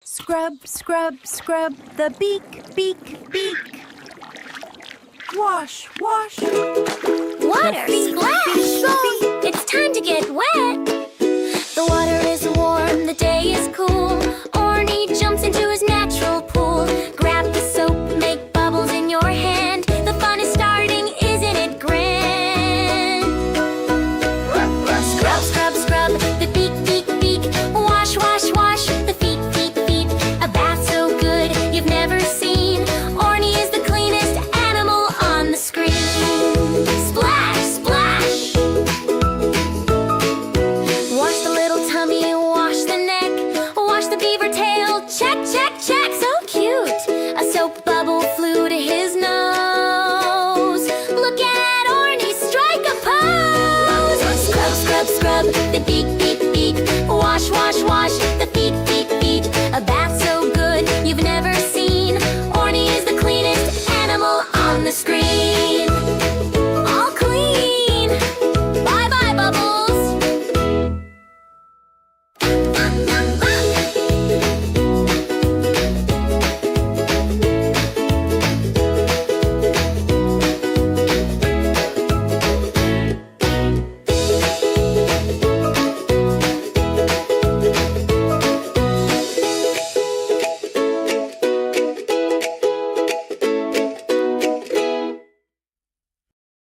Scrub, scrub, scrub the beak, beak, beak. Wash, wash. Water splash! It's time to get wet. The water is warm, the day is cool.